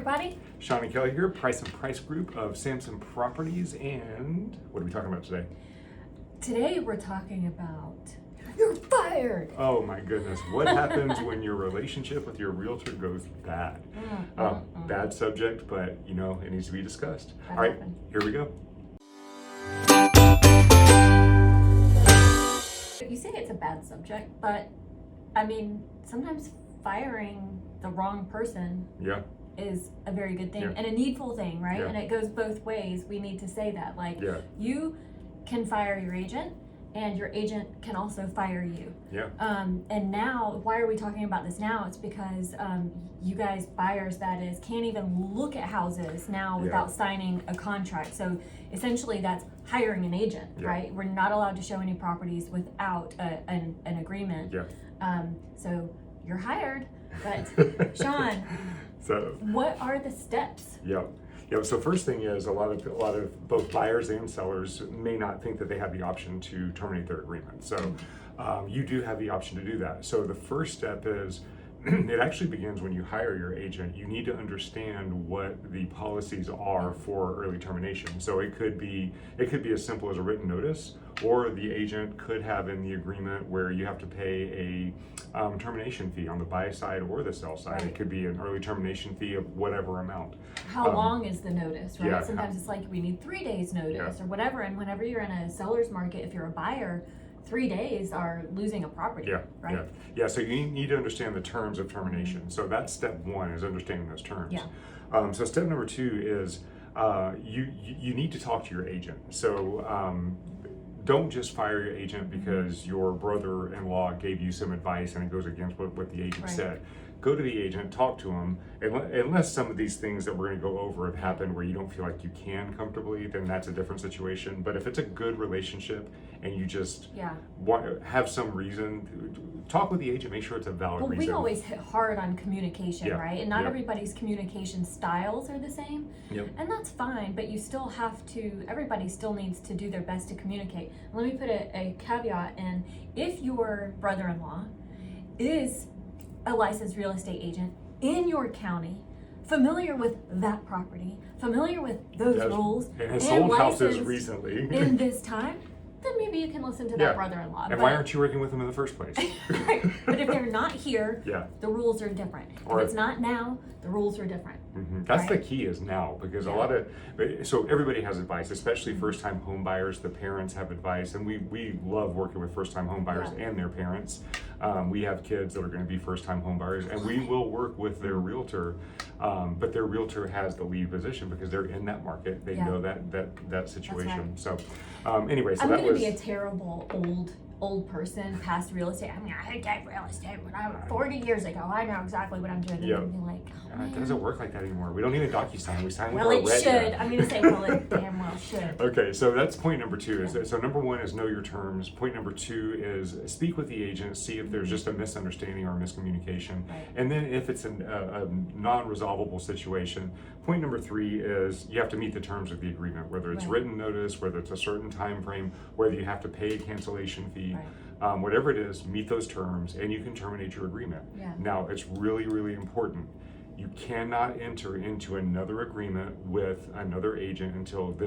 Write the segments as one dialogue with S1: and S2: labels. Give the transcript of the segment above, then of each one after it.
S1: everybody.
S2: Sean and Kelly here, Price and Price Group of Samson Properties, and what are we talking about today?
S1: Today we're talking about you're fired.
S2: Oh my goodness, what happens when your relationship with your realtor goes bad? Bad subject, but you know, it needs to be discussed. All right, here we go.
S1: You say it's a bad subject, but I mean, sometimes firing the wrong person is a very good thing and a needful thing, right? And it goes both ways. We need to say that. Like, you can fire your agent, and your agent can also fire you. And now, why are we talking about this now? It's because you guys, buyers that is, can't even look at houses now without signing a contract. So essentially that's hiring an agent, right? We're not allowed to show any properties without an agreement. So you're hired, but Sean,
S2: so
S1: what are the steps?
S2: So first thing is a lot of both buyers and sellers may not think that they have the option to terminate their agreement. So you do have the option to do that. So the first step is it actually begins when you hire your agent. You need to understand what the policies are for early termination. So it could be as simple as a written notice, or the agent could have in the agreement where you have to pay a termination fee on the buy side or the sell side. It could be an early termination fee of whatever amount.
S1: How long is the notice, right? Sometimes it's like we need 3 days notice or whatever. And whenever you're in a seller's market, if you're a buyer, 3 days are losing a property, right?
S2: So you need to understand the terms of termination. So that's step one, is understanding those terms. So step number two is you need to talk to your agent. So don't just fire your agent because your brother-in-law gave you some advice and it goes against what the agent said. Go to the agent, talk to them, unless some of these things that we're going to go over have happened where you don't feel like you can comfortably, then that's a different situation. But if it's a good relationship and you just have some reason, talk with the agent, make sure it's a valid reason.
S1: We always hit hard on communication, right? And not everybody's communication styles are the same, and that's fine, but you still have to, everybody still needs to do their best to communicate. Let me put a caveat in. If your brother-in-law is a licensed real estate agent in your county, familiar with that property, familiar with those rules,
S2: and has sold houses recently
S1: in this time, then maybe you can listen to that brother-in-law.
S2: And why aren't you working with them in the first place?
S1: Right. But if they're not here, the rules are different. If it's not now, the rules are different.
S2: That's the key, is now, because so everybody has advice, especially first-time home buyers. The parents have advice, and we love working with first-time home buyers and their parents. We have kids that are going to be first-time home buyers, and we will work with their realtor, but their realtor has the lead position because they're in that market. They know that situation. So anyway, so
S1: I'm going to be a terrible old person past real estate. I mean, I did real estate when I was 40 years ago. I know exactly what I'm doing. And I'd be like,
S2: it doesn't work like that anymore. We don't need a DocuSign. We sign with
S1: our
S2: red.
S1: Well, it should. I'm going to say, well, it damn well should.
S2: Okay, so that's point number two. So number one is know your terms. Point number two is speak with the agent, see if there's just a misunderstanding or a miscommunication. And then if it's a non-resolvable situation, point number three is you have to meet the terms of the agreement, whether it's written notice, whether it's a certain time frame, whether you have to pay a cancellation fee. Whatever it is, meet those terms and you can terminate your agreement. Now, it's really, really important. You cannot enter into another agreement with another agent until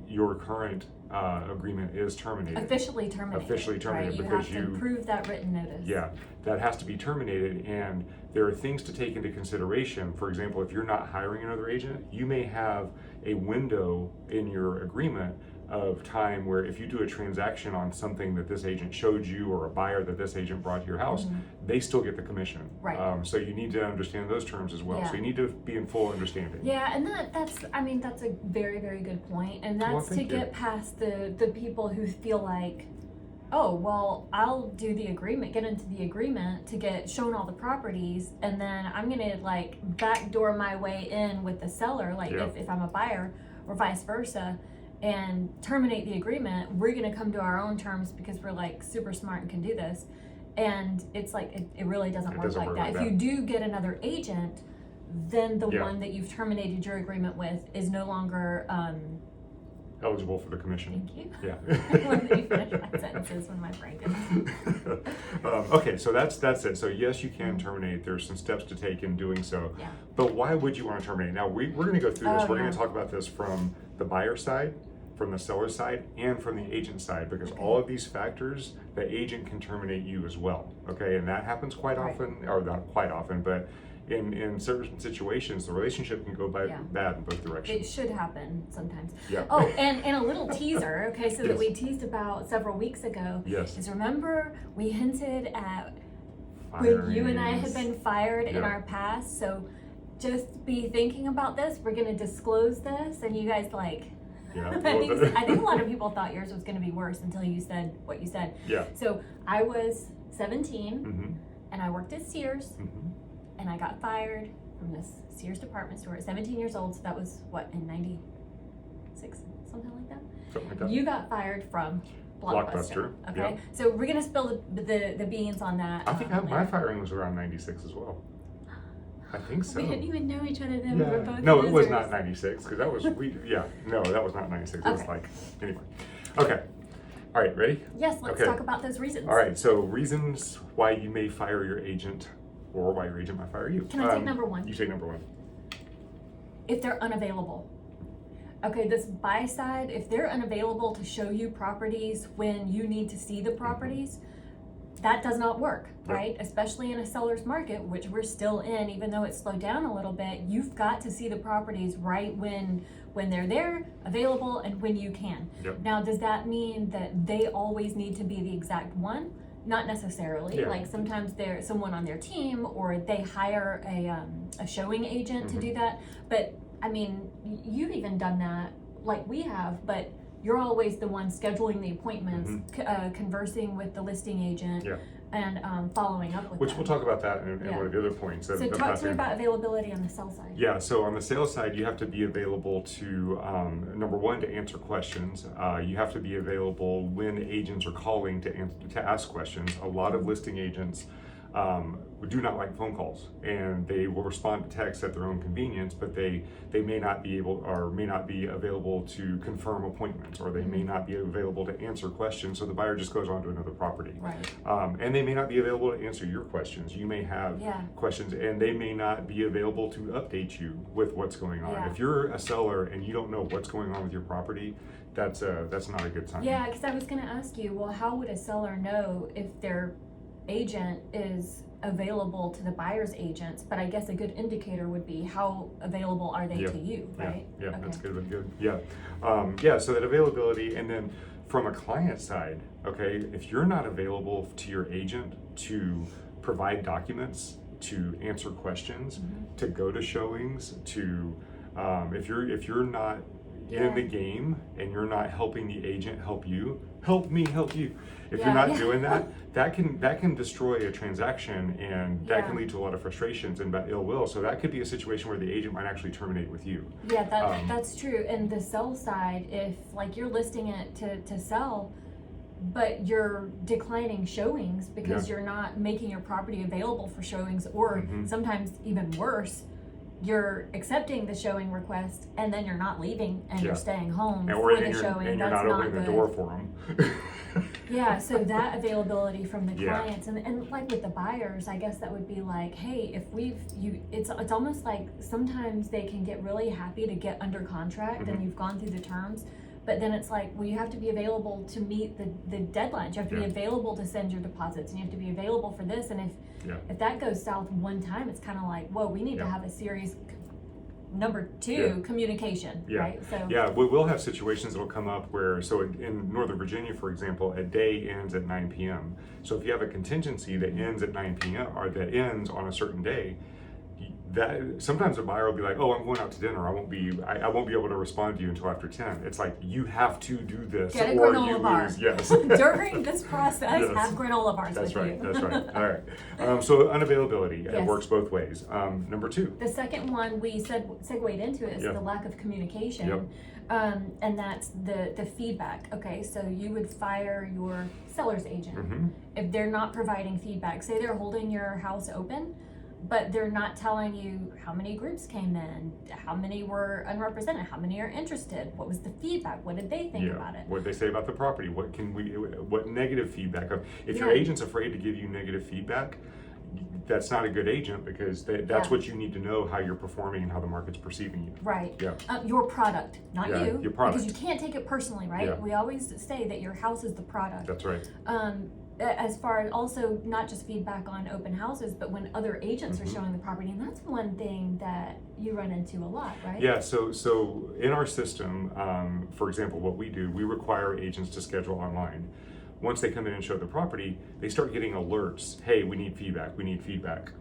S2: your current agreement is terminated.
S1: Officially terminated.
S2: Right?
S1: Because you have to approve that written notice.
S2: That has to be terminated, and there are things to take into consideration. For example, if you're not hiring another agent, you may have a window in your agreement of time where if you do a transaction on something that this agent showed you or a buyer that this agent brought to your house, they still get the commission. So you need to understand those terms as well. So you need to be in full understanding.
S1: And that's a very, very good point. And that's to get past the people who feel like, oh, well, I'll do the agreement, get into the agreement to get shown all the properties, and then I'm gonna like backdoor my way in with the seller, like if I'm a buyer, or vice versa, and terminate the agreement. We're going to come to our own terms because we're like super smart and can do this. And it's like, it really doesn't work like that. If you do get another agent, then the one that you've terminated your agreement with is no longer
S2: eligible for the commission.
S1: Thank you.
S2: Yeah.
S1: Let me finish my sentences when my brain goes.
S2: Okay, so that's it. So yes, you can terminate. There's some steps to take in doing so.
S1: Yeah.
S2: But why would you want to terminate? Now we're going to go through this. We're
S1: yeah.
S2: going to talk about this from the buyer side, from the seller side, and from the agent side, because all of these factors, the agent can terminate you as well. Okay, and that happens quite often, or not quite often, but in certain situations, the relationship can go bad in both directions.
S1: It should happen sometimes.
S2: Yeah.
S1: Oh, and a little teaser, okay, so that we teased about several weeks ago.
S2: Yes.
S1: Is remember we hinted at when you and I had been fired in our past. So just be thinking about this. We're going to disclose this, and you guys
S2: Yeah.
S1: I think a lot of people thought yours was going to be worse until you said what you said.
S2: Yeah.
S1: So I was 17,
S2: Mm-hmm.
S1: and I worked at Sears.
S2: Mm-hmm.
S1: And I got fired from this Sears department store at 17 years old. So that was what, in 96, something like that?
S2: Something like that.
S1: You got fired from Blockbuster. Okay.
S2: Yeah.
S1: So we're gonna spill the beans on that.
S2: I think my firing was around 96 as well. I think so.
S1: We didn't even know each other then. We were both
S2: No, it was
S1: losers.
S2: not 96 because that was no, that was not 96. It was anyway. Okay. All right, ready?
S1: Yes, let's talk about those reasons.
S2: All right, so reasons why you may fire your agent or why your agent might fire you.
S1: Can I take number one?
S2: You take number one.
S1: If they're unavailable. Okay, this buy side, if they're unavailable to show you properties when you need to see the properties, that does not work, right? Especially in a seller's market, which we're still in, even though it's slowed down a little bit, you've got to see the properties right when they're there, available, and when you can.
S2: Yep.
S1: Now, does that mean that they always need to be the exact one? Not necessarily. Like sometimes there's someone on their team, or they hire a showing agent to do that. But I mean, you've even done that, like we have. But you're always the one scheduling the appointments, conversing with the listing agent, and following up with
S2: Which
S1: them.
S2: we'll talk about that in one of the other points.
S1: So talk to me about availability on the sell side.
S2: Yeah, so on the sales side, you have to be available to, number one, to answer questions. You have to be available when agents are calling to ask questions. A lot of listing agents do not like phone calls, and they will respond to text at their own convenience, but they may not be able or may not be available to confirm appointments, or they may not be available to answer questions, so the buyer just goes on to another property.
S1: Right.
S2: And they may not be available to answer your questions. You may have questions, and they may not be available to update you with what's going on. If you're a seller and you don't know what's going on with your property, that's not a good sign.
S1: Yeah, because I was going to ask you, well, how would a seller know if their agent is available to the buyer's agents? But I guess a good indicator would be how available are they to you, right?
S2: Yeah, that's good. Yeah, so that availability, and then from a client side, okay, if you're not available to your agent to provide documents, to answer questions, to go to showings, to if you're not in the game and you're not helping the agent help you, help me help you. If you're not doing that, that can destroy a transaction, and that can lead to a lot of frustrations and ill will. So that could be a situation where the agent might actually terminate with you.
S1: Yeah, that's true. And the sell side, if like you're listing it to sell, but you're declining showings because you're not making your property available for showings, or sometimes even worse, you're accepting the showing request and then you're not leaving and you're staying home for the showing.
S2: And you're
S1: that's
S2: not opening the door for them.
S1: Yeah, so that availability from the clients and like with the buyers, I guess that would be like, hey, if it's almost like sometimes they can get really happy to get under contract and you've gone through the terms, but then it's like, well, you have to be available to meet the deadlines. You have to be available to send your deposits, and you have to be available for this. And if that goes south one time, it's kind of like, whoa, we need to have a serious number two communication, right? So
S2: we'll have situations that will come up where, so in Northern Virginia, for example, a day ends at 9 p.m. So if you have a contingency that ends at 9 p.m. or that ends on a certain day, that sometimes a buyer will be like, oh, I'm going out to dinner, I won't be able to respond to you until after 10. It's like, you have to do this,
S1: get a
S2: or
S1: granola
S2: you
S1: bar.
S2: lose. Yes.
S1: During this process, have granola bars
S2: That's
S1: with
S2: right.
S1: you.
S2: That's right. All right. So unavailability, it works both ways. Number two.
S1: The second one we segued into is the lack of communication. And that's the feedback. Okay, so you would fire your seller's agent if they're not providing feedback. Say they're holding your house open, but they're not telling you how many groups came in, how many were unrepresented, how many are interested, what was the feedback, what did they think about it?
S2: What did they say about the property? What negative feedback? If your agent's afraid to give you negative feedback, that's not a good agent, because that's what you need to know, how you're performing and how the market's perceiving you.
S1: Right.
S2: Yeah.
S1: Your product, not you.
S2: Your product.
S1: Because you can't take it personally, right?
S2: Yeah.
S1: We always say that your house is the product.
S2: That's right.
S1: As far as also not just feedback on open houses, but when other agents are showing the property, and that's one thing that you run into a lot, right?
S2: Yeah, so in our system, for example, what we do, we require agents to schedule online. Once they come in and show the property, they start getting alerts. Hey, we need feedback, we need feedback.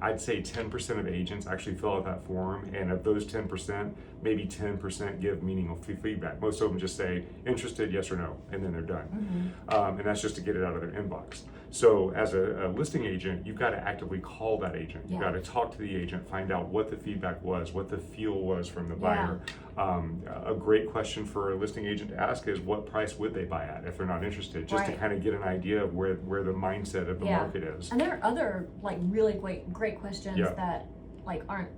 S2: I'd say 10% of agents actually fill out that form, and of those 10%, maybe 10% give meaningful feedback. Most of them just say, interested, yes or no, and then they're done. And that's just to get it out of their inbox. So as a listing agent, you've got to actively call that agent. You've got to talk to the agent, find out what the feedback was, what the feel was from the buyer. A great question for a listing agent to ask is, what price would they buy at if they're not interested? Just to kind of get an idea of where the mindset of the market is.
S1: And there are other like really great questions that like aren't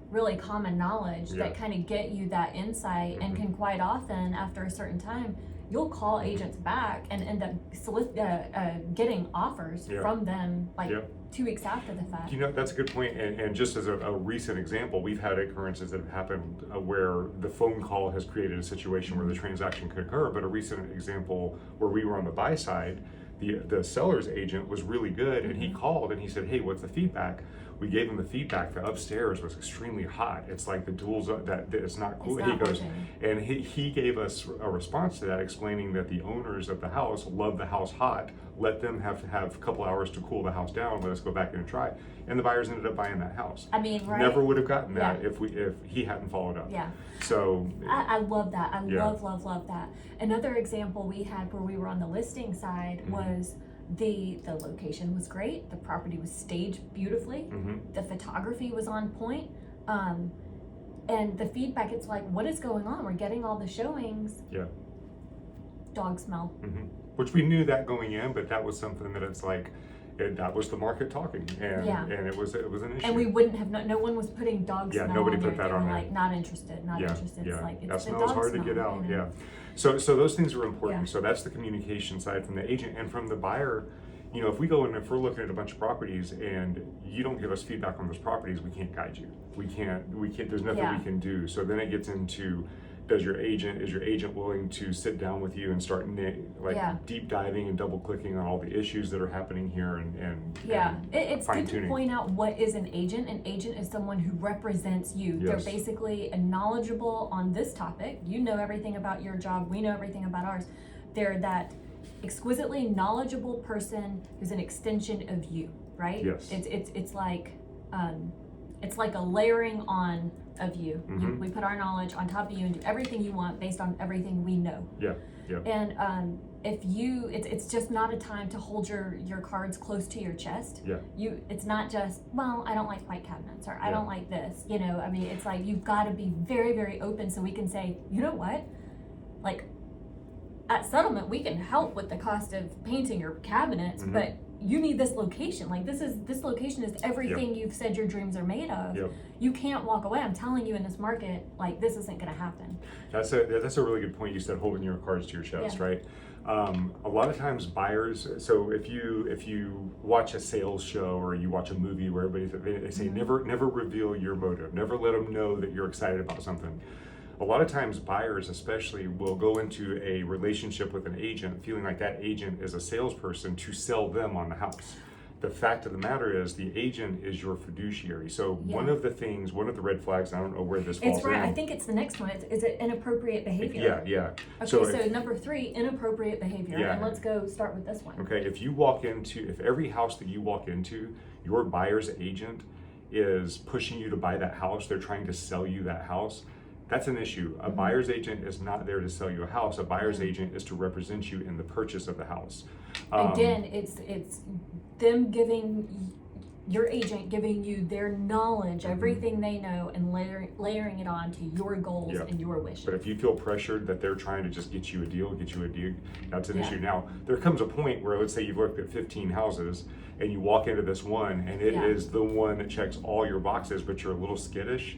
S1: really common knowledge that kind of get you that insight, and can quite often, after a certain time, you'll call agents back and end up getting offers from them like 2 weeks after the fact.
S2: You know, that's a good point. And just as a recent example, we've had occurrences that have happened where the phone call has created a situation where the transaction could occur. But a recent example where we were on the buy side, the seller's agent was really good, and he called and he said, hey, what's the feedback? We gave him the feedback. The upstairs was extremely hot. It's like the duals that it's not cool.
S1: It's not
S2: he goes, and he gave us a response to that, explaining that the owners of the house love the house hot. Let them have a couple hours to cool the house down. Let us go back in and try. And the buyers ended up buying that house.
S1: I mean, right?
S2: Never would have gotten that if he hadn't followed up.
S1: Yeah.
S2: So
S1: I love that. I love that. Another example we had where we were on the listing side was the location was great. The property was staged beautifully. The photography was on point. And the feedback, it's like, what is going on? We're getting all the showings.
S2: Yeah.
S1: Dog smell.
S2: Which we knew that going in, but that was something that it's like, that was the market talking, and it was an issue.
S1: And we wouldn't have, no one was putting dog smell
S2: nobody
S1: on
S2: put
S1: there.
S2: that on
S1: They were
S2: there.
S1: like, not interested. It's like, it's
S2: that
S1: the
S2: smell
S1: dog
S2: is hard
S1: smell,
S2: to get out.
S1: you know?
S2: So those things are important. So that's the communication side from the agent. And from the buyer, you know, if we go in, if we're looking at a bunch of properties and you don't give us feedback on those properties, we can't guide you. We can't, there's nothing we can do. So then it gets into, is your agent willing to sit down with you and start deep diving and double clicking on all the issues that are happening here
S1: it's good to point out what is an agent. An agent is someone who represents you. They're basically knowledgeable on this topic. You know everything about your job. We know everything about ours. They're that exquisitely knowledgeable person who's an extension of you, right?
S2: Yes.
S1: It's like a layering on of you. We put our knowledge on top of you and do everything you want based on everything we know.
S2: Yeah.
S1: And if you, it's just not a time to hold your cards close to your chest.
S2: Yeah.
S1: It's not just, well, I don't like white cabinets, or I don't like this. You know, I mean, it's like you've got to be very, very open, so we can say, you know what, like at settlement we can help with the cost of painting your cabinets, but you need this location. Like this location is everything you've said your dreams are made of. You can't walk away. I'm telling you, in this market, like this isn't going to happen. That's
S2: a really good point. You said holding your cards to your chest, right? A lot of times buyers. So if you watch a sales show or you watch a movie where they say never reveal your motive. Never let them know that you're excited about something. A lot of times buyers especially will go into a relationship with an agent feeling like that agent is a salesperson to sell them on the house. The fact of the matter is the agent is your fiduciary. So one of the red flags, I don't know where this falls
S1: in. I
S2: in.
S1: think it's the next one. Is it inappropriate behavior?
S2: Yeah.
S1: Okay, so number 3, inappropriate behavior.
S2: Yeah.
S1: And let's start with this one.
S2: Okay, if every house that you walk into, your buyer's agent is pushing you to buy that house, they're trying to sell you that house, that's an issue. A buyer's agent is not there to sell you a house. A buyer's agent is to represent you in the purchase of the house.
S1: Again, it's them giving your agent giving you their knowledge, everything they know, and layering it on to your goals and your wishes.
S2: But if you feel pressured that they're trying to just get you a deal, that's an issue. Now, there comes a point where, let's say you've looked at 15 houses and you walk into this one and it is the one that checks all your boxes, but you're a little skittish.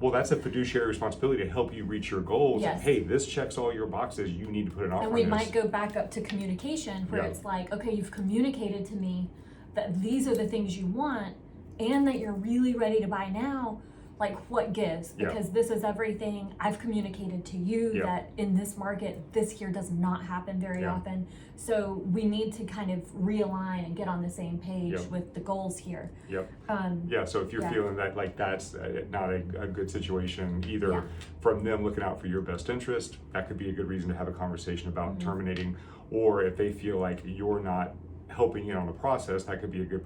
S2: Well, that's a fiduciary responsibility to help you reach your goals.
S1: Yes.
S2: Hey, this checks all your boxes. You need to put an offer on this.
S1: And we might go back up to communication where it's like, okay, you've communicated to me that these are the things you want and that you're really ready to buy now. Like, what gives? Because this is everything. I've communicated to you that in this market, this here does not happen very often. So we need to kind of realign and get on the same page with the goals here.
S2: So if you're feeling that like that's not a good situation, either from them looking out for your best interest, that could be a good reason to have a conversation about terminating, or if they feel like you're not helping in on the process, that could be a good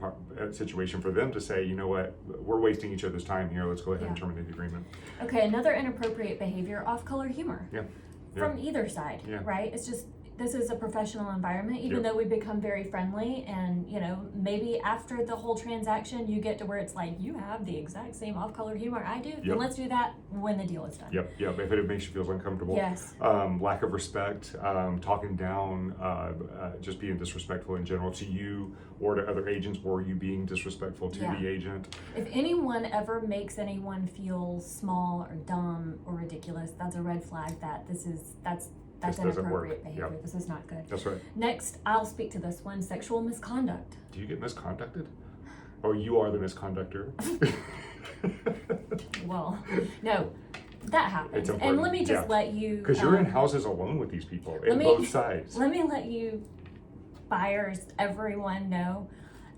S2: situation for them to say, you know what, we're wasting each other's time here, let's go ahead and terminate the agreement.
S1: Okay, another inappropriate behavior, off-color humor. From either side, right? It's just, this is a professional environment, even though we become very friendly, and you know, maybe after the whole transaction you get to where it's like, you have the exact same off-color humor I do, then let's do that when the deal is done.
S2: If it makes you feel uncomfortable. Lack of respect, talking down, just being disrespectful in general to you or to other agents, or you being disrespectful to the agent.
S1: If anyone ever makes anyone feel small or dumb or ridiculous, that's a red flag that that's inappropriate behavior. This is not good.
S2: That's right.
S1: Next, I'll speak to this one, sexual misconduct.
S2: Do you get misconducted? Or you are the misconductor?
S1: Well, no, that happens. And let me just let you...
S2: Because you're in houses alone with these people, in both sides.
S1: Let me let you, buyers, everyone know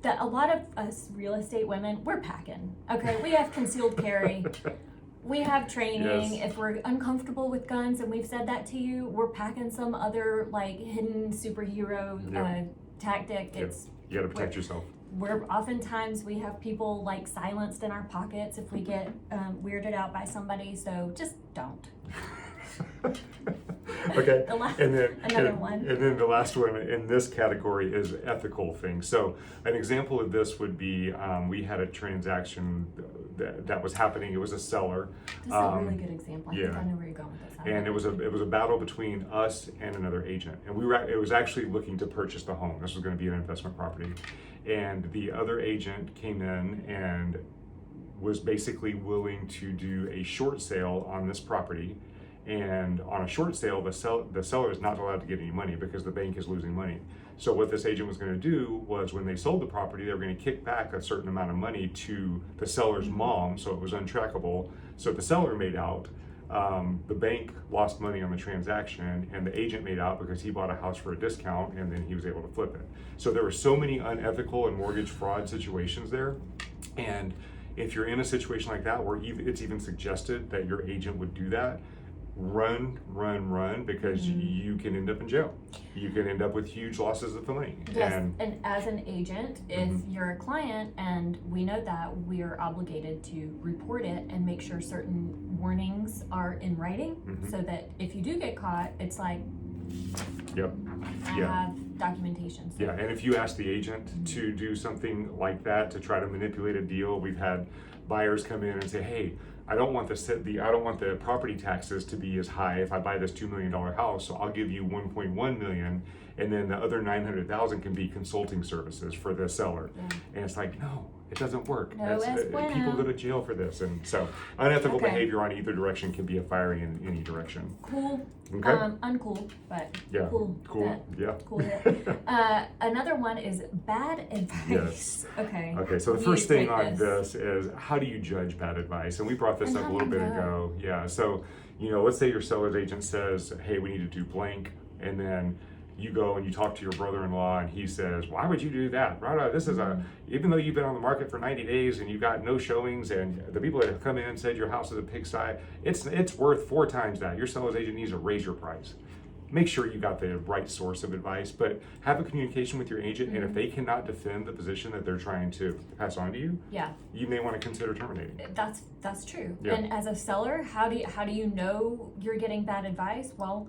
S1: that a lot of us real estate women, we're packing, okay? We have concealed carry. We have training. If we're uncomfortable with guns, and we've said that to you, we're packing some other like hidden superhero tactic. It's
S2: you got to protect yourself.
S1: We're oftentimes we have people like silenced in our pockets if we get weirded out by somebody. So just don't.
S2: Okay.
S1: And then
S2: the last one in this category is ethical things. So an example of this would be we had a transaction that was happening. It was a seller.
S1: This is a really good example. I think I know where you're going with this.
S2: And it was a battle between us and another agent, and it was actually looking to purchase the home. This was going to be an investment property, and the other agent came in and was basically willing to do a short sale on this property. And on a short sale, the seller is not allowed to get any money because the bank is losing money. So what this agent was going to do was, when they sold the property, they were going to kick back a certain amount of money to the seller's mom, so it was untrackable. So the seller made out, the bank lost money on the transaction, and the agent made out because he bought a house for a discount and then he was able to flip it. So there were so many unethical and mortgage fraud situations there. And if you're in a situation like that where it's even suggested that your agent would do that, run, because you can end up in jail. You can end up with huge losses of money.
S1: Yes, and as an agent, if you're a client and we know that, we are obligated to report it and make sure certain warnings are in writing, so that if you do get caught, it's like, I have documentation. So.
S2: And if you ask the agent to do something like that, to try to manipulate a deal, we've had buyers come in and say, hey, I don't want the property taxes to be as high if I buy this $2 million house, so I'll give you $1.1 million, and then the other $900,000 can be consulting services for the seller. And it's like, no, it doesn't work. People go to jail for this, and so unethical behavior on either direction can be a firing in any direction.
S1: Cool.
S2: Okay.
S1: Uncool, but
S2: cool.
S1: Cool. Another one is bad advice. Okay.
S2: So the first thing on this is, how do you judge bad advice? And we brought this up a little bit ago. So let's say your seller's agent says, hey, we need to do blank, and then you go and you talk to your brother-in-law and he says, why would you do that? This is even though you've been on the market for 90 days and you've got no showings, and the people that have come in and said your house is a pigsty, it's worth 4 times that. Your seller's agent needs to raise your price. Make sure you got the right source of advice, but have a communication with your agent, and if they cannot defend the position that they're trying to pass on to you, you may want to consider terminating.
S1: That's true. And as a seller, how do you know you're getting bad advice? Well,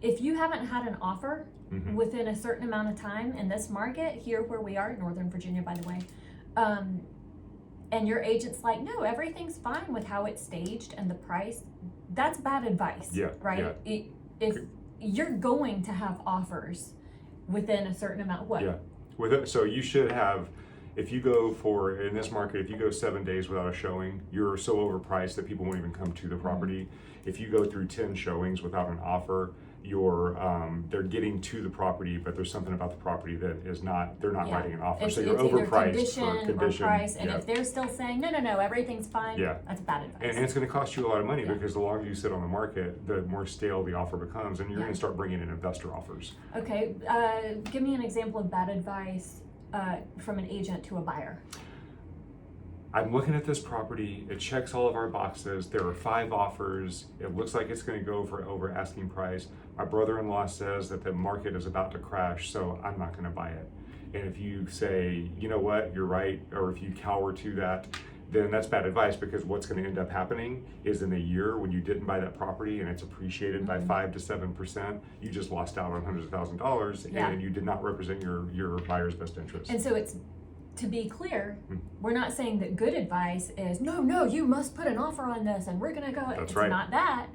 S1: if you haven't had an offer within a certain amount of time in this market, here where we are, Northern Virginia, by the way, and your agent's like, no, everything's fine with how it's staged and the price, that's bad advice, right?
S2: Yeah.
S1: If you're going to have offers within a certain amount,
S2: So you should have, if you go for, in this market, if you go 7 days without a showing, you're so overpriced that people won't even come to the property. If you go through 10 showings without an offer, they're getting to the property, but there's something about the property that is not, they're not writing an offer. So you're overpriced for condition.
S1: Or price, and if they're still saying, no, everything's fine, that's bad advice.
S2: And it's gonna cost you a lot of money because the longer you sit on the market, the more stale the offer becomes, and you're gonna start bringing in investor offers.
S1: Okay, give me an example of bad advice from an agent to a buyer.
S2: I'm looking at this property, it checks all of our boxes, there are 5 offers, it looks like it's gonna go for over asking price. My brother-in-law says that the market is about to crash, so I'm not gonna buy it. And if you say, you know what, you're right, or if you cower to that, then that's bad advice, because what's gonna end up happening is in a year when you didn't buy that property and it's appreciated by 5 to 7%, you just lost out on hundreds of thousands of dollars and you did not represent your buyer's best interest.
S1: And so it's, to be clear, we're not saying that good advice is, no, you must put an offer on this and we're gonna go.
S2: That's
S1: it's
S2: right.
S1: not that.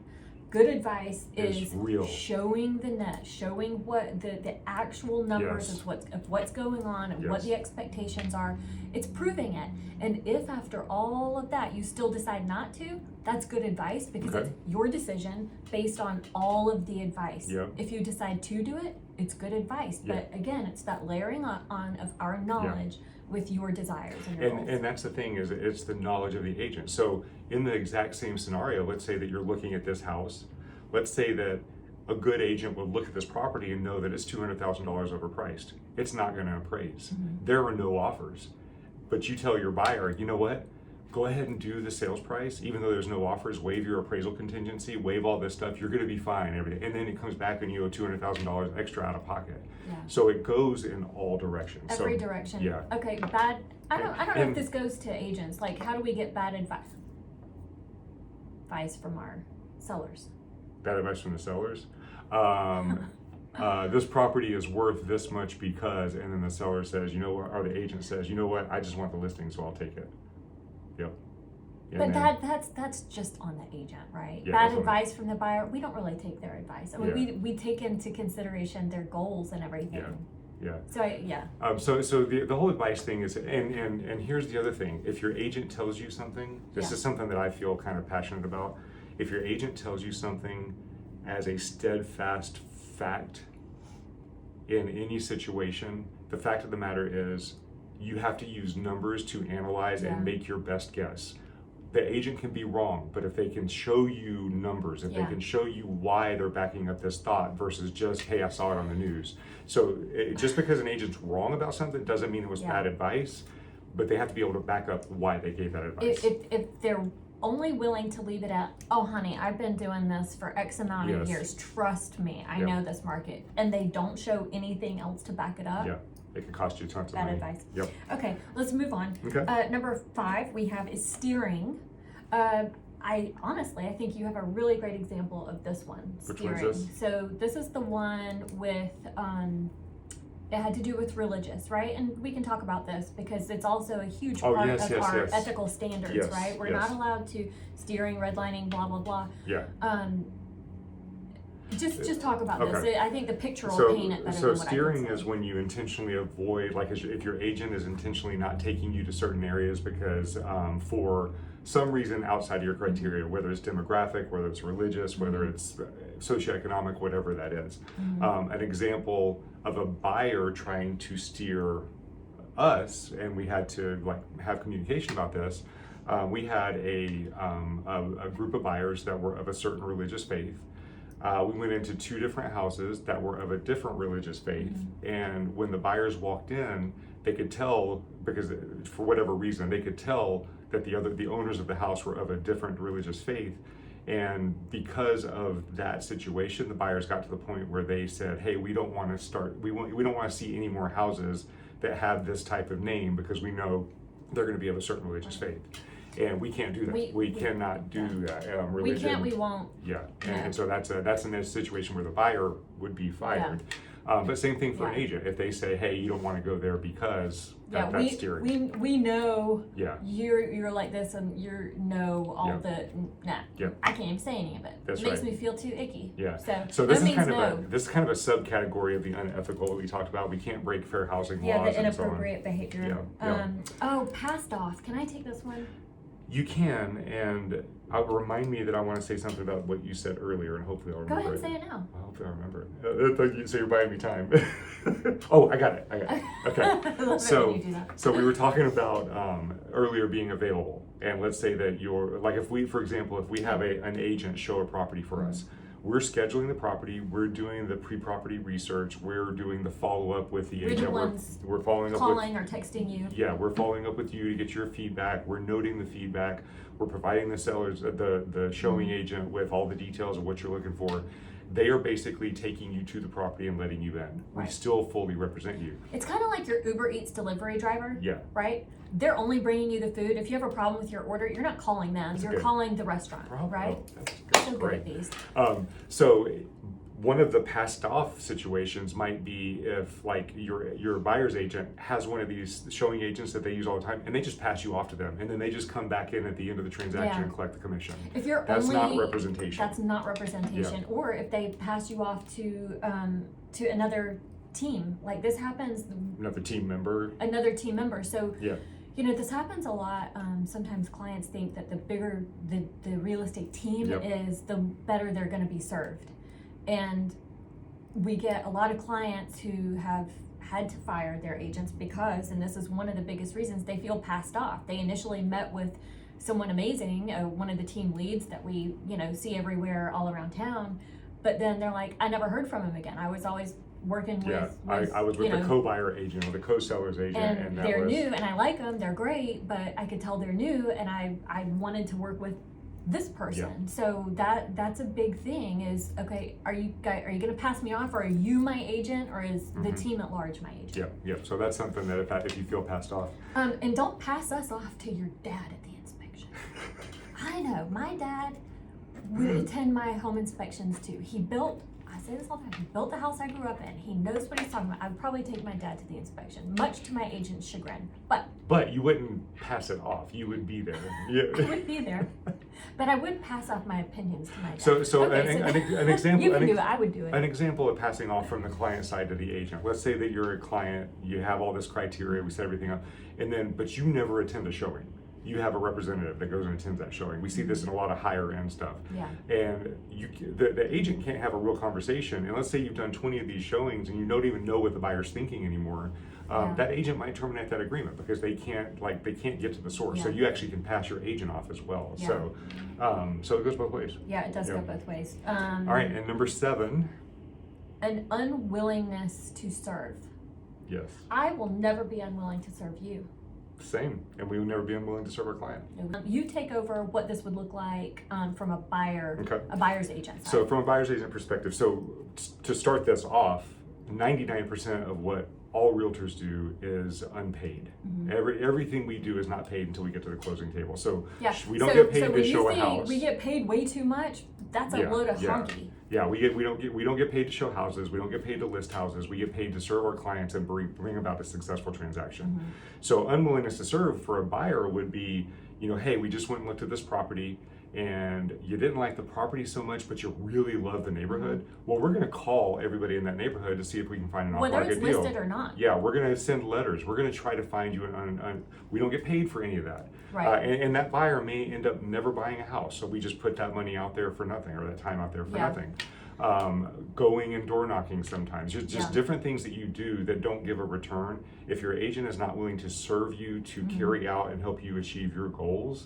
S1: Good advice is
S2: real.
S1: Showing the net, showing what the actual numbers of what's going on and what the expectations are. It's proving it. And if after all of that you still decide not to, that's good advice, because it's your decision based on all of the advice. If you decide to do it, it's good advice. But again, it's that layering on of our knowledge with your desires and your goals.
S2: And that's the thing, is it's the knowledge of the agent. So in the exact same scenario, let's say that you're looking at this house. Let's say that a good agent would look at this property and know that it's $200,000 overpriced. It's not going to appraise. There are no offers. But you tell your buyer, you know what? Go ahead and do the sales price, even though there's no offers, waive your appraisal contingency, waive all this stuff, you're gonna be fine, everything. And then it comes back and you owe $200,000 extra out of pocket. So it goes in all directions.
S1: Every direction. Okay, bad, I don't know if this goes to agents, like how do we get bad advice from our sellers?
S2: Bad advice from the sellers? This property is worth this much because, and then the seller says, you know what, or the agent says, you know what, I just want the listing, so I'll take it.
S1: But that's just on the agent, right? Bad advice from the buyer, we don't really take their advice. I mean, we take into consideration their goals and everything.
S2: So the whole advice thing is, and here's the other thing, if your agent tells you something, this is something that I feel kind of passionate about. If your agent tells you something as a steadfast fact in any situation, the fact of the matter is you have to use numbers to analyze and make your best guess. The agent can be wrong, but if they can show you numbers, if they can show you why they're backing up this thought versus just, hey, I saw it on the news. So just because an agent's wrong about something doesn't mean it was bad advice, but they have to be able to back up why they gave that advice.
S1: If they're only willing to leave it at, oh honey, I've been doing this for X amount of years, trust me, I know this market, and they don't show anything else to back it up,
S2: it can cost you tons of money.
S1: Bad advice. Okay, let's move on. Number 5 we have is steering. I think you have a really great example of this one. Steering.
S2: Which one's this?
S1: So this is the one with it had to do with religious, right? And we can talk about this because it's also a huge part of our ethical standards, right? We're not allowed to steering, redlining, blah blah blah. Just talk about this. I think the picture will paint it better than what I can say.
S2: So steering is when you intentionally avoid, like if your agent is intentionally not taking you to certain areas because for some reason outside of your criteria, whether it's demographic, whether it's religious, whether it's socioeconomic, whatever that is. An example of a buyer trying to steer us, and we had to have communication about this. We had a group of buyers that were of a certain religious faith. We went into 2 different houses that were of a different religious faith, and when the buyers walked in, they could tell, because for whatever reason, they could tell that the owners of the house were of a different religious faith. And because of that situation, the buyers got to the point where they said, hey, we don't want to see any more houses that have this type of name because we know they're going to be of a certain religious faith. And we can't do that. We cannot do that.
S1: We can't, we won't.
S2: Yeah, and so that's in a situation where the buyer would be fired. But same thing for an agent. If they say, hey, you don't want to go there because that's steering.
S1: We know you're like this and you're I can't even say any of it.
S2: That's
S1: it makes me feel too icky.
S2: Yeah.
S1: So
S2: this
S1: that
S2: is kind
S1: means
S2: of this is kind of a subcategory of the unethical that we talked about. We can't break fair housing laws.
S1: The inappropriate behavior.
S2: Yeah.
S1: Passed off. Can I take this one?
S2: You can, and remind me that I want to say something about what you said earlier, and hopefully I'll remember.
S1: Go ahead and say it now.
S2: Hopefully I'll remember it. So you're buying me time. Oh, I got it. Okay. So we were talking about earlier being available, and let's say that you're like, if we, for example, if we have an agent show a property for us. We're scheduling the property, we're doing the pre-property research, we're doing the follow-up with the agent. We're following up
S1: calling or texting you.
S2: Yeah, we're following up with you to get your feedback, we're noting the feedback, we're providing the sellers, the showing agent with all the details of what you're looking for. They are basically taking you to the property and letting you in. We still fully represent you.
S1: It's kind of like your Uber Eats delivery driver.
S2: Yeah.
S1: Right? They're only bringing you the food. If you have a problem with your order, you're not calling them. You're calling the restaurant, right?
S2: That's
S1: so
S2: great.
S1: Good at these.
S2: So one of the passed off situations might be if like your buyer's agent has one of these showing agents that they use all the time and they just pass you off to them and then they just come back in at the end of the transaction and collect the commission.
S1: If you're
S2: That's not representation.
S1: That's not representation. Yeah. Or if they pass you off to another team, like this happens.
S2: Another team member.
S1: So this happens a lot. Sometimes clients think that the bigger the real estate team is, the better they're going to be served. And we get a lot of clients who have had to fire their agents because, and this is one of the biggest reasons, they feel passed off. They initially met with someone amazing, one of the team leads that we see everywhere all around town, but then they're like, I never heard from him again. I was always working with
S2: I was with the co-buyer agent or the co-seller's agent, and
S1: they're new, and I like them, they're great, but I could tell they're new, and I wanted to work with this person. So that's a big thing. Is okay, are you going to pass me off, or are you my agent, or is the team at large my agent?
S2: Yep. So that's something that if you feel passed off,
S1: and don't pass us off to your dad at the inspection. I know my dad would attend my home inspections too. I say this all the time, he built the house I grew up in. He knows what he's talking about. I would probably take my dad to the inspection, much to my agent's chagrin. But you wouldn't pass it off. You would be there. I would be there. But I would pass off my opinions to my dad. An example. You can do it. I would do it.
S2: An example of passing off from the client side to the agent. Let's say that you're a client, you have all this criteria, we set everything up, but you never attend a showing. You have a representative that goes and attends that showing. We see this in a lot of higher end stuff.
S1: Yeah.
S2: And the agent can't have a real conversation. And let's say you've done 20 of these showings and you don't even know what the buyer's thinking anymore. That agent might terminate that agreement because they can't get to the source. Yeah. So you actually can pass your agent off as well. Yeah. So it goes both ways.
S1: Yeah, it does go both ways.
S2: All right, and number 7.
S1: An unwillingness to serve.
S2: Yes.
S1: I will never be unwilling to serve you.
S2: Same, and we would never be unwilling to serve our client.
S1: You take over what this would look like from a buyer's agent side.
S2: So from a buyer's agent perspective, so to start this off, 99% of what all realtors do is unpaid. Everything we do is not paid until we get to the closing table. So we don't get paid to show a house.
S1: We get paid way too much. That's a load of honky.
S2: Yeah, we don't get paid to show houses. We don't get paid to list houses. We get paid to serve our clients and bring about a successful transaction. So unwillingness to serve for a buyer would be, hey, we just went and looked at this property and you didn't like the property so much, but you really love the neighborhood. Well, we're going to call everybody in that neighborhood to see if we can find an off-market deal.
S1: Whether it's listed or not.
S2: Yeah, we're going to send letters. We're going to try to find you we don't get paid for any of that.
S1: Right.
S2: And that buyer may end up never buying a house. So we just put that money out there for nothing, or that time out there for nothing. Going and door knocking sometimes. Just different things that you do that don't give a return. If your agent is not willing to serve you to carry out and help you achieve your goals,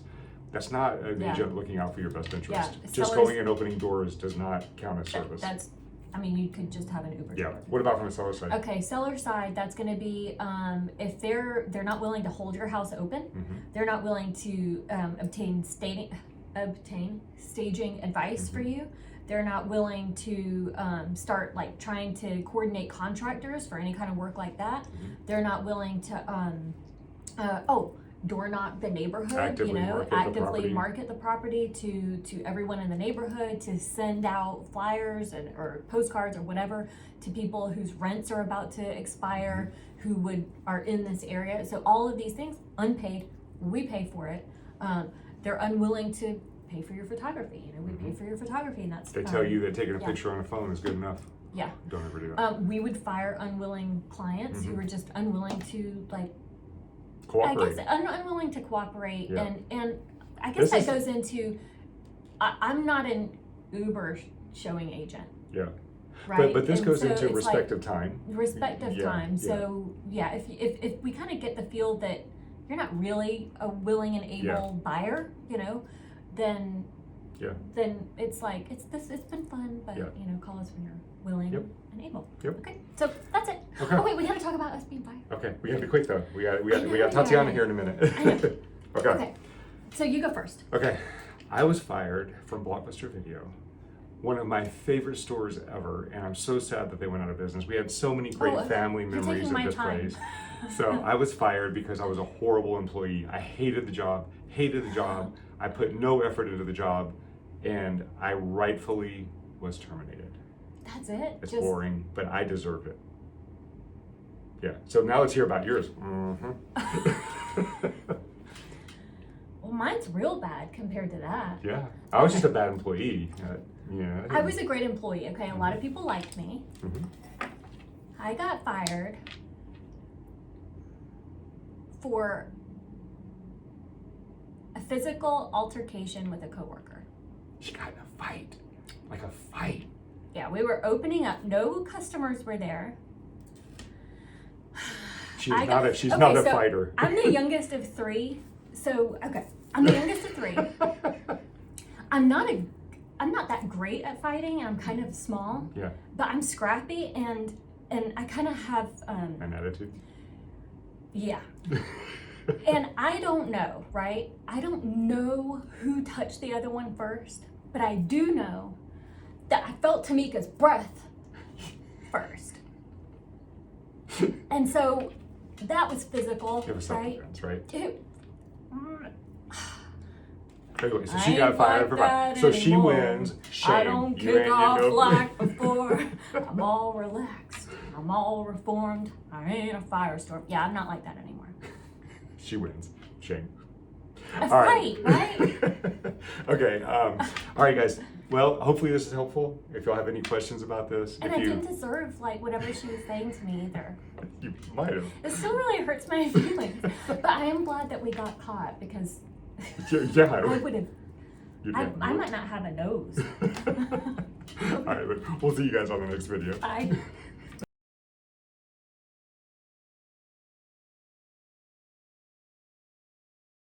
S2: that's not an agent looking out for your best interest. Just going and opening doors does not count as service.
S1: You could just have an Uber driver.
S2: What about from the seller side?
S1: Okay, seller side, that's going to be if they're not willing to hold your house open, they're not willing to obtain staging advice for you. They're not willing to start trying to coordinate contractors for any kind of work like that. They're not willing to door knock the neighborhood,
S2: Actively
S1: market the property to everyone in the neighborhood, to send out flyers or postcards or whatever to people whose rents are about to expire, who are in this area. So all of these things, unpaid, we pay for it. They're unwilling to pay for your photography. We pay for your photography, and that's.
S2: They tell you that taking a picture on a phone is good enough.
S1: Yeah.
S2: Don't ever do that.
S1: We would fire unwilling clients who were just unwilling to
S2: cooperate.
S1: I guess unwilling to cooperate, and I
S2: This
S1: guess that goes into. I'm not an Uber showing agent.
S2: Yeah.
S1: Right.
S2: But this
S1: and
S2: goes
S1: so
S2: into
S1: it's
S2: respect of time.
S1: Respect of time. So if we kind of get the feel that you're not really a willing and able buyer, then it's like it's been fun, but call us when you're willing and able.
S2: Yep.
S1: Okay, so that's it.
S2: Okay.
S1: Oh wait, we got to talk about us being fired.
S2: Okay, we got to be quick though. We got Tatiana here in a minute.
S1: I know.
S2: Okay.
S1: Okay, so you go first.
S2: Okay, I was fired from Blockbuster Video, one of my favorite stores ever, and I'm so sad that they went out of business. We had so many great family memories of this place. So I was fired because I was a horrible employee. I hated the job. I put no effort into the job, and I rightfully was terminated.
S1: That's it?
S2: It's boring, but I deserve it. Yeah, so now let's hear about yours.
S1: Well, mine's real bad compared to that.
S2: Yeah, I was just a bad employee.
S1: I was a great employee, okay? A lot of people liked me. I got fired for a physical altercation with a coworker.
S2: She got in a fight, like a fight.
S1: Yeah, we were opening up. No customers were there.
S2: She's not a fighter.
S1: I'm the youngest of three. So, okay, I'm the youngest of three. I'm not that great at fighting, and I'm kind of small.
S2: Yeah.
S1: But I'm scrappy, and I kind of have
S2: an attitude.
S1: Yeah. And I don't know, right? I don't know who touched the other one first, but I do know that I felt Tamika's breath first. And so that was physical,
S2: it was
S1: right?
S2: Self-defense, right?
S1: It,
S2: anyway, so she got fired for fight. So she wins. Shame.
S1: I don't kick off like before. I'm all relaxed. I'm all reformed. I ain't a firestorm. Yeah, I'm not like that anymore.
S2: She wins. Shame.
S1: A fight, right?
S2: Okay. All right, guys. Well, hopefully this is helpful. If y'all have any questions about this.
S1: And I didn't deserve whatever she was saying to me either.
S2: You might have.
S1: It still really hurts my feelings. But I am glad that we got caught because
S2: yeah,
S1: I would have. I might not have a nose.
S2: All right, but we'll see you guys on the next video.
S1: Bye.